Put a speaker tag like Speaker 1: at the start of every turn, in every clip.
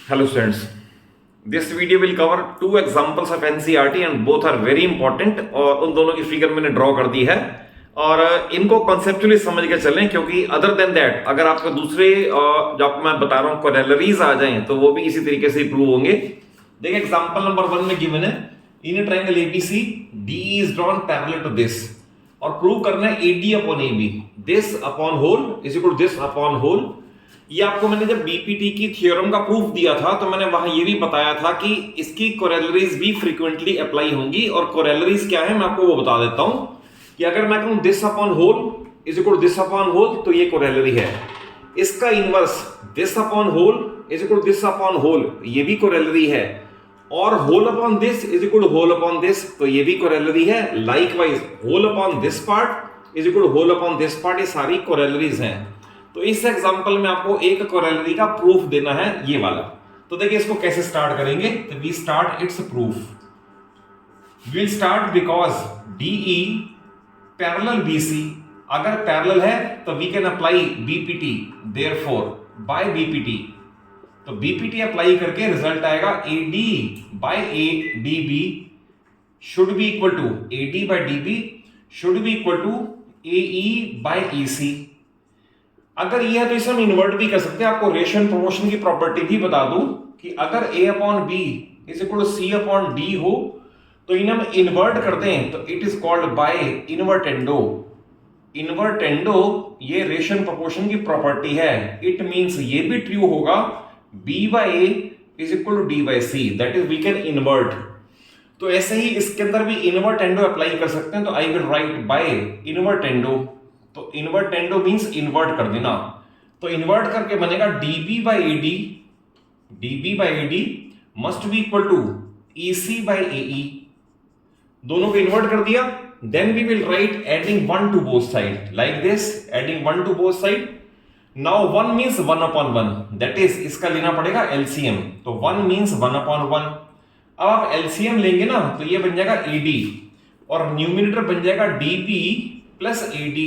Speaker 1: Hello students, this video will cover two examples of NCERT and both are very important और उन दोनों की figure मैंने draw कर दी है और इनको कॉन्सेप्चुअली समझ के चलें क्योंकि अदर देन दैट अगर आपको दूसरे जो आपको मैं बता रहा हूँ कोरेलरीज आ जाएं तो वो भी इसी तरीके से प्रूव होंगे। देखिए एग्जांपल नंबर 1 में गिवन है in a triangle ABC D is drawn parallel to this और प्रूव करना है AD upon AB this upon whole is equal to this upon whole. ये आपको मैंने जब बीपीटी की थ्योरम का प्रूफ दिया था तो मैंने वहां ये भी बताया था कि इसकी कोरेलरीज भी फ्रीक्वेंटली अप्लाई होंगी और कोरेलरीज क्या है मैं आपको वो बता देता हूं कि अगर मैं कहूं this upon whole is equal to this upon whole तो ये कोरेलरी है। इसका inverse this upon whole is equal to this upon whole ये भी कोरेलरी है और whole upon this is equal to whole upon this तो ये भी कोरेलरी है। Likewise whole upon this part is equal to whole upon this part ये सारी कोरेलरीज हैं। तो इस एग्जांपल में आपको एक कोरेलरी का प्रूफ देना है ये वाला। तो देखिए इसको कैसे स्टार्ट करेंगे तो we start its proof. We start because DE parallel BC अगर पैरेलल है तो we can apply BPT therefore by BPT तो बीपीटी अप्लाई करके रिजल्ट आएगा AD by ADB should be equal to AD by DB should be equal to AE by EC. अगर ये है तो इसे हम इन्वर्ट भी कर सकते हैं। आपको रेशियो प्रोपोर्शन की प्रॉपर्टी भी बता दूं कि अगर a upon B is equal to C upon D हो तो इन्हें हम इन्वर्ट कर दें तो it is called by invertendo. Invertendo ये रेशियो प्रोपोर्शन की प्रॉपर्टी है। इट मींस ये भी ट्रू होगा b by a is equal to d by c that is we can invert. तो ऐसे ही इसके अंदर भी इन्वर्टेंडो अप्लाई कर सकते हैं तो I will write by invertendo. तो इन्वर्टेंडो मींस इन्वर्ट कर देना तो इन्वर्ट करके बनेगा db by AD must be equal to ec by ae। दोनों को इन्वर्ट कर दिया then we will write adding 1 to both side like this adding 1 to both side. Now 1 means 1 upon 1 that is इसका लेना पड़ेगा LCM तो 1 means 1 upon 1। अब आप एलसीएम लेंगे ना तो ये बन जाएगा ad और न्यूमरेटर बन जाएगा db plus ad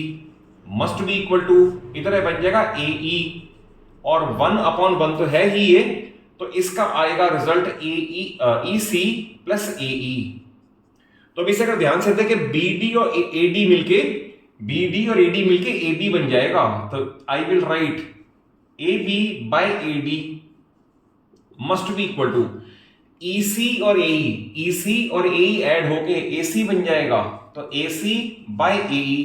Speaker 1: must be equal to इधर बन जाएगा AE और 1 अपॉन 1 तो है ही ये तो इसका आएगा रिजल्ट EC प्लस AE। तो अब इसे अगर ध्यान से देखें BD और AD मिलके AB बन जाएगा तो I will write AB by AD must be equal to EC और AE ऐड होके AC बन जाएगा तो AC बाय AE।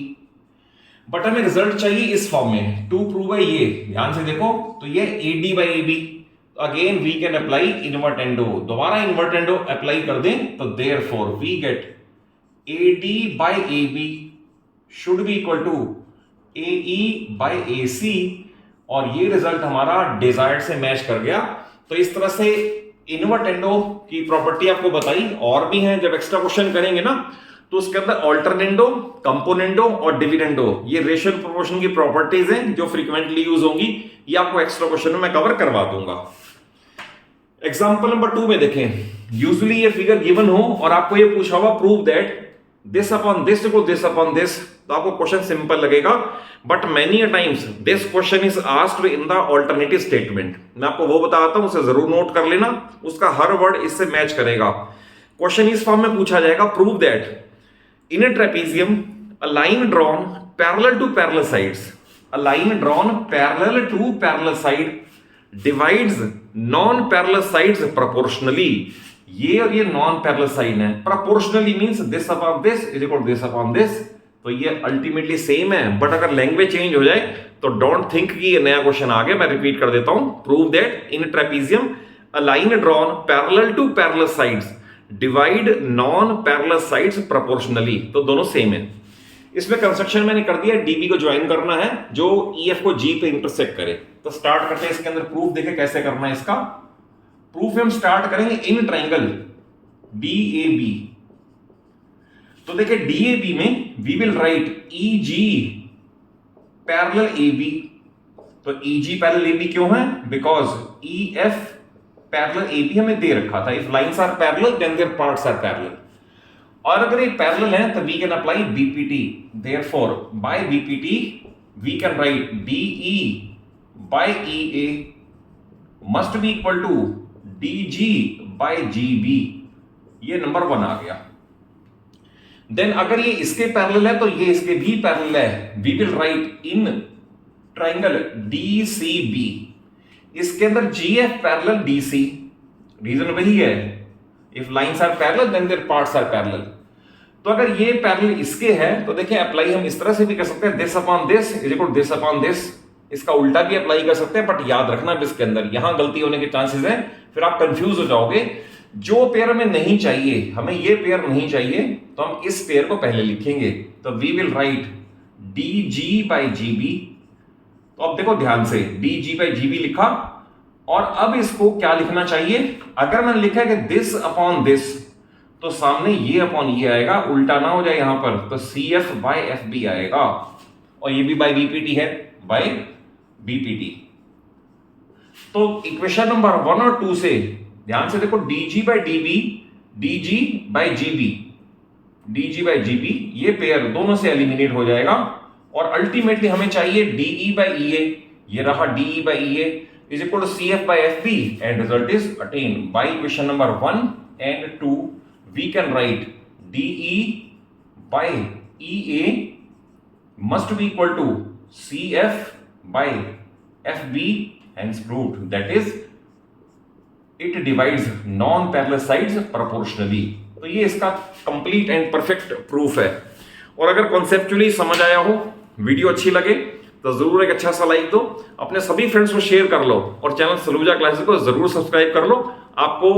Speaker 1: बट हमें रिजल्ट चाहिए इस फॉर्म में टू प्रूव है ये ध्यान से देखो तो ये AD by AB again we can apply invertendo दोबारा इन्वर्टेंडो अप्लाई कर दें तो therefore we get AD by AB should be equal to AE by AC और ये रिजल्ट हमारा डिजायर्ड से मैच कर गया। तो इस तरह से इन्वर्टेंडो की प्रॉपर्टी आपको बताई और भी हैं जब एक्स्ट्रा क्वेश्चन करेंगे ना तो उसके अंदर ऑल्टरनेंडो कंपोनेंडो और डिविडेंडो ये रेशियो प्रोपोर्शन की प्रॉपर्टीज हैं जो फ्रीक्वेंटली यूज होंगी। ये आपको एक्स्ट्रा क्वेश्चन में मैं कवर करवा दूंगा। एग्जांपल नंबर 2 में देखें यूजुअली ये फिगर गिवन हो और आपको ये पूछा हुआ prove that this upon this को दिस अपॉन दिस तो आपको क्वेश्चन सिंपल लगेगा but many a times this question is asked in the alternative statement. मैं आपको वो बताता हूं उसे जरूर नोट कर लेना उसका हर वर्ड इससे मैच करेगा। क्वेश्चन इस फॉर्म में पूछा जाएगा prove that in a trapezium a line drawn parallel to parallel sides divides non parallel sides proportionally। ये और ये नॉन पैरेलल साइड है proportionally means this upon this is equal to this upon this तो ये ultimately same है but अगर language change हो जाए तो डोंट थिंक कि ये नया क्वेश्चन आ गया। मैं रिपीट कर देता हूं prove that in trapezium a line drawn parallel to parallel sides divide non parallel sides proportionally तो दोनों सेम है। इसमें कंस्ट्रक्शन मैंने कर दिया डीबी को ज्वाइन करना है जो ईएफ को जी पे इंटरसेक्ट करे। तो स्टार्ट करते हैं इसके अंदर प्रूफ देखे कैसे करना है इसका प्रूफ हम स्टार्ट करेंगे इन ट्रायंगल डीएबी। तो देखिए डीएबी में we will write EG parallel AB तो ईजी पैरेलल एबी क्यों है बिकॉज ईएफ पैरेलल AB हमें दे रखा था if lines are parallel then their parts are parallel और अगर ये पैरेलल है तो we can apply BPT therefore by BPT we can write DE by EA must be equal to dg by gb, ये नंबर 1 आ गया। देन अगर ये इसके पैरेलल है तो ये इसके भी पैरेलल है। We will write in triangle DCB, इसके अंदर GF पैरेलल DC, रीजन वही है, if lines are parallel then their parts are parallel. तो अगर ये पैरेलल इसके है तो देखिए अप्लाई हम इस तरह से भी कर सकते हैं, this upon this is equal to this upon this, इसका उल्टा भी अप्लाई कर सकते हैं, बट याद रखना इसके अंदर यहां गलती होने के चांसेस है, फिर आप कंफ्यूज हो जाओगे। जो पेयर हमें नहीं चाहिए, हमें ये पेयर नहीं चाहिए, तो हम इस पेयर को पहले लिखेंगे। तो we will write dg by gb। तो अब देखो ध्यान से, dg बाई gb लिखा, और अब इसको क्या लिखना चाहिए? अगर मैंने लिखा है कि दिस अपॉन दिस, तो सामने ये अपॉन ये आएगा, उल्टा ना हो जाए यहां पर, तो CF बाय FB आएगा, और ये भी बाय BPT है, बाय BPT। तो इक्वेशन नंबर 1 और 2 से ध्यान से देखो, dg by db, dg by gb, dg by gb, ये पेयर दोनों से एलिमिनेट हो जाएगा, और अल्टीमेटली हमें चाहिए de बाय ea, ये रहा de by ea is equal to CF by FB, and result is attained by equation number 1 and 2. We can write DE by EA must be equal to CF by FB, hence proved, that is it divides non-parallel sides proportionally। तो ये इसका complete and perfect proof है। और अगर conceptually समझ आया हो, video अच्छी लगे तो जरूर एक अच्छा सा लाइक दो, अपने सभी फ्रेंड्स को शेयर कर लो, और चैनल सलूजा क्लासेस को जरूर सब्सक्राइब कर लो। आपको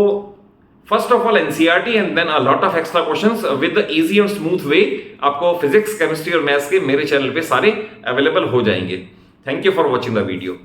Speaker 1: first of all NCERT and then a lot of extra questions with the easy and smooth way आपको फिजिक्स, केमिस्ट्री और मैथ्स के मेरे चैनल पे सारे अवेलेबल हो जाएंगे। Thank you for watching the video.